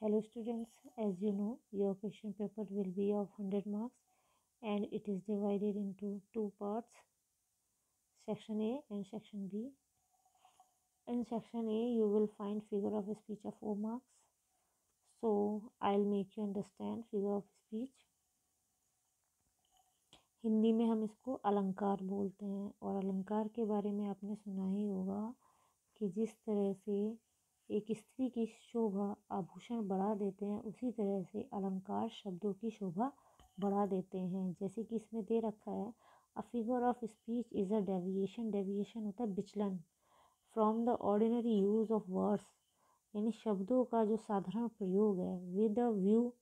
Hello students, as you know, your question paper will be of 100 marks and it is divided into two parts, section A and section B. In section A, you will find figure of speech of 4 marks. So, I'll make you understand figure of speech. Hindi में हम इसको अलंकार बोलते हैं और अलंकार के बारे में आपने सुना ही होगा कि जिस तरह से एक स्त्री की शोभा आभूषण बढ़ा देते हैं, उसी तरह से अलंकार शब्दों की शोभा बढ़ा देते हैं। जैसे कि इसमें दे रखा है, a figure of speech is a deviation. Deviation होता है विचलन from the ordinary use of words, यानी शब्दों का जो साधारण प्रयोग है, विद अ व्यू,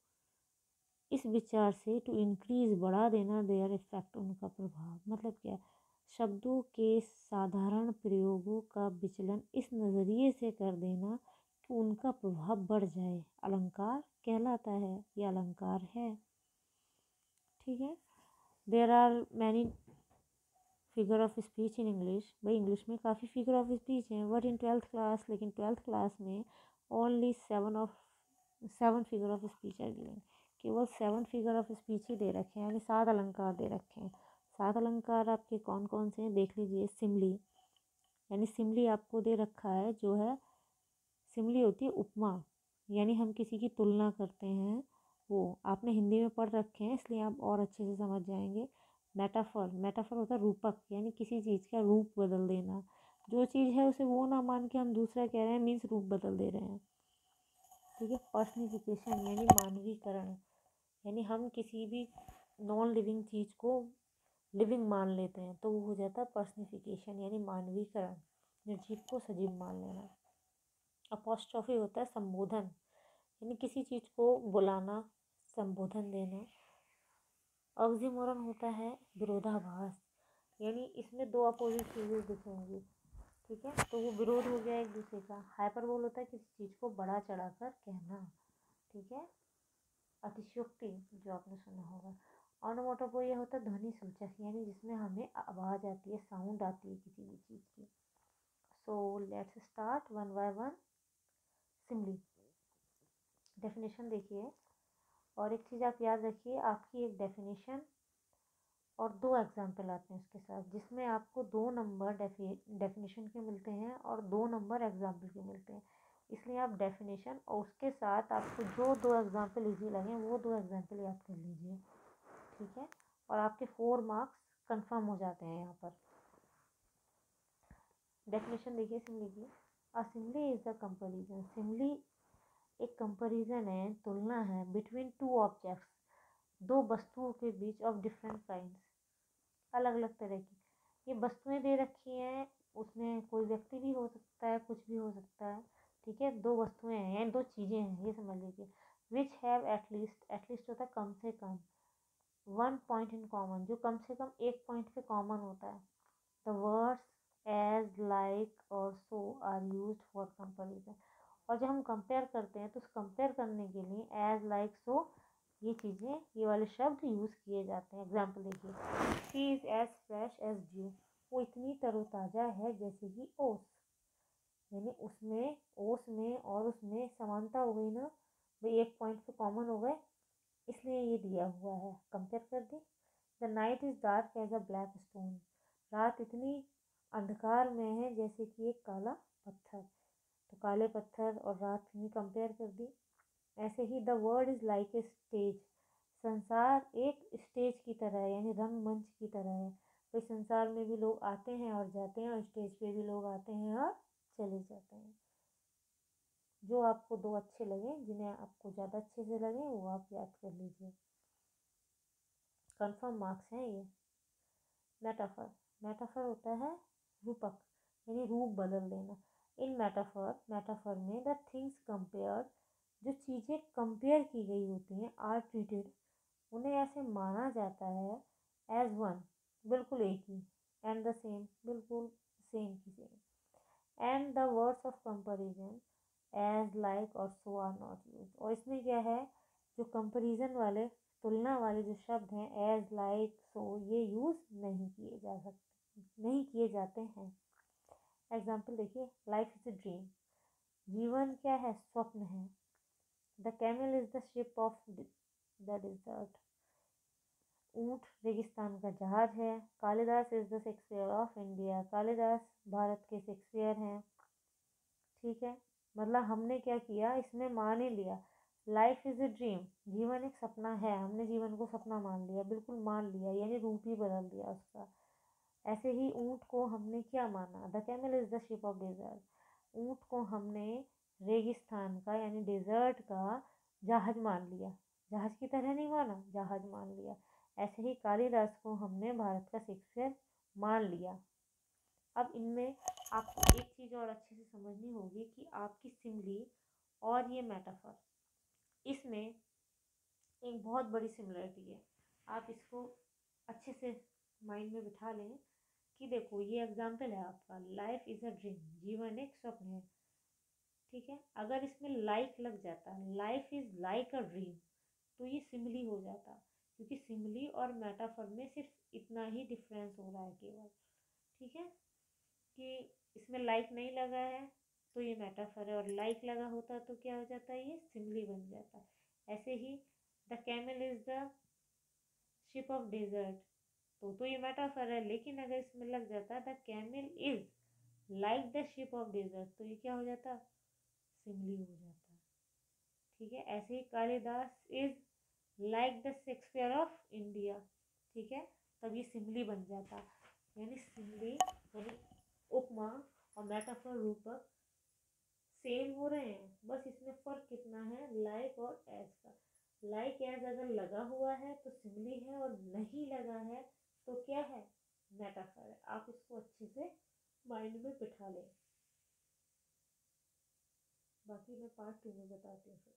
इस विचार से टू इंक्रीज, बढ़ा देना, देयर इफेक्ट, उनका प्रभाव। मतलब क्या, शब्दों के साधारण प्रयोगों का विचलन इस नज़रिए से कर देना कि उनका प्रभाव बढ़ जाए, अलंकार कहलाता है, ये अलंकार है। ठीक है। There are many figure of speech in English. भाई इंग्लिश में काफ़ी फिगर ऑफ स्पीच हैं, बट इन 12th क्लास, लेकिन 12th क्लास में only 7 figure of speech are given. केवल 7 फिगर ऑफ स्पीच ही दे रखे हैं, यानी 7 अलंकार दे रखे हैं। 7 अलंकार आपके कौन कौन से हैं देख लीजिए। सिमली, यानी सिमली आपको दे रखा है, जो है सिमली होती है उपमा, यानी हम किसी की तुलना करते हैं, वो आपने हिंदी में पढ़ रखे हैं इसलिए आप और अच्छे से समझ जाएंगे। मेटाफर, मेटाफर होता है रूपक, यानी किसी चीज़ का रूप बदल देना, जो चीज़ है उसे वो ना मान के हम दूसरा कह रहे हैं, मीन्स रूप बदल दे रहे हैं। ठीक है। पर्सनिफिकेशन यानी मानवीकरण, यानी हम किसी भी नॉन लिविंग चीज़ को लिविंग मान लेते हैं तो वो हो जाता है पर्सनिफिकेशन, यानी मानवीकरण, निर्जीव को सजीव मान लेना। अपोस्ट्रोफी होता है संबोधन, यानी किसी चीज़ को बुलाना, संबोधन देना। ऑक्सीमोरन होता है विरोधाभास, यानी इसमें दो अपोजिट चीज़ें दिखेंगी। ठीक है, तो वो विरोध हो गया एक दूसरे का। हाइपरबोल होता है किसी चीज़ को बढ़ा चढ़ा कर कहना। ठीक है। अतिशयोक्ति, जो आपने सुना होगा। ऑनोमोटोपोइया होता है ध्वनि सूचक, यानी जिसमें हमें आवाज़ आती है, साउंड आती है किसी भी चीज़ की। So let's start one by one. Simile definition देखिए, और एक चीज़ आप याद रखिए, आपकी एक डेफिनेशन और 2 एग्जाम्पल आते हैं उसके साथ, जिसमें आपको 2 नंबर डेफिनेशन के मिलते हैं और 2 नंबर एग्जाम्पल के मिलते हैं। इसलिए आप डेफिनेशन और उसके साथ आपको जो 2 एग्जाम्पल ईजी लगे वो 2 एग्जाम्पल याद कर लीजिए। ठीक है, और आपके 4 मार्क्स कंफर्म हो जाते हैं यहाँ पर। डेफिनेशन देखिए सिमली की। अ Simli is the comparison. Simli एक कंपैरिजन है, तुलना है, बिटवीन 2 ऑब्जेक्ट्स, 2 वस्तुओं के बीच, ऑफ डिफरेंट काइंड्स, अलग अलग तरह की। ये वस्तुएं दे रखी हैं, उसमें कोई व्यक्ति भी हो सकता है, कुछ भी हो सकता है। ठीक है, 2 वस्तुएं हैं यानी 2 चीज़ें हैं, ये समझ लीजिए। विच हैव एटलीस्ट होता है कम से कम, 1 पॉइंट इन कॉमन, जो कम से कम एक पॉइंट पे कॉमन होता है। द वर्ड्स एज, लाइक और so are used for comparison. और जब हम कंपेयर करते हैं तो उस कंपेयर करने के लिए एज, लाइक, सो, ये चीज़ें, ये वाले शब्द यूज़ किए जाते हैं। एग्जाम्पल देखिए, she is as fresh as dew. वो इतनी तरोताज़ा है जैसे कि ओस, यानी उसमें, ओस में और उसमें समानता हो गई ना भाई, एक पॉइंट पे कॉमन हो गए, इसलिए ये दिया हुआ है, कंपेयर कर दी। The night is dark as a black stone. रात इतनी अंधकार में है जैसे कि एक काला पत्थर, तो काले पत्थर और रात में कंपेयर कर दी। ऐसे ही the world is like a stage. संसार एक स्टेज की तरह है, यानी रंगमंच की तरह है। तो संसार में भी लोग आते हैं और जाते हैं, और स्टेज पे भी लोग आते हैं और चले जाते हैं। जो आपको 2 अच्छे लगे, जिन्हें आपको ज़्यादा अच्छे से लगे, वो आप याद कर लीजिए। कंफर्म मार्क्स हैं ये। मेटाफर, मेटाफर होता है रूपक, यानी रूप बदल देना। इन मेटाफर में द थिंग्स कंपेयर, जो चीज़ें कंपेयर की गई होती हैं, आर ट्रीटेड, उन्हें ऐसे माना जाता है, एज वन, बिल्कुल एक ही, एंड द सेम, बिल्कुल सेम की same, and the words of comparison as, like और सो आर नॉट यूज। और इसमें क्या है, जो कंपैरिजन वाले, तुलना वाले जो शब्द हैं, एज, लाइक, सो, ये यूज़ नहीं किए जा सकते, नहीं किए जाते हैं। एग्जाम्पल देखिए, लाइफ इज ए ड्रीम, जीवन क्या है, स्वप्न है। The camel is the ship of the dessert. ऊंट रेगिस्तान का जहाज है। Kalidas is the Shakespeare of India. Kalidas Bharat के शेक्सपियर हैं। ठीक है, मतलब हमने क्या किया, इसमें मान ही लिया लाइफ इज ए ड्रीम, जीवन एक सपना है। हमने जीवन को सपना मान लिया, बिल्कुल मान लिया, यानी रूप ही बदल दिया उसका। ऐसे ही ऊंट को हमने क्या माना, the camel is the ship of desert. ऊंट को हमने रेगिस्तान का यानी डेजर्ट का जहाज मान लिया। जहाज की तरह नहीं माना, जहाज मान लिया। ऐसे ही कालिदास को हमने भारत का शेक्सपियर मान लिया। अब इनमें आपको एक चीज़ और अच्छे से समझनी होगी कि आपकी सिमली और ये मेटाफर, इसमें एक बहुत बड़ी सिमिलरिटी है। आप इसको अच्छे से माइंड में बिठा लें कि देखो ये एग्जाम्पल है आपका, लाइफ इज़ अ ड्रीम, जीवन एक स्वप्न है। ठीक है, अगर इसमें लाइक लग जाता, life is like a dream, तो ये सिमिली हो जाता, क्योंकि सिमिली और मेटाफर में सिर्फ इतना ही डिफरेंस हो रहा है केवल। ठीक है, कि इसमें लाइक नहीं लगा है तो ये मेटाफर है, और लाइक लगा होता तो क्या हो जाता है, ये सिमिली बन जाता। ऐसे ही the camel is the ship of desert, तो ये मेटाफर है, लेकिन अगर इसमें लग जाता the camel is like the ship of desert, तो ये क्या हो जाता, सिमिली हो जाता। ठीक है, ऐसे ही Kalidas is like the Shakespeare of India. ठीक है, तब ये सिमिली बन जाता। यानी सिमिली यानी उपमा और मेटाफर रूपक सेम हो रहे हैं, बस इसमें फर्क कितना है, लाइक और एज का। लाइक एज अगर लगा हुआ है तो सिमिली है, और नहीं लगा है तो क्या है, मेटाफर है। आप इसको अच्छे से माइंड में बिठा लें। बाकी मैं पार्ट 2 में बताती हूँ।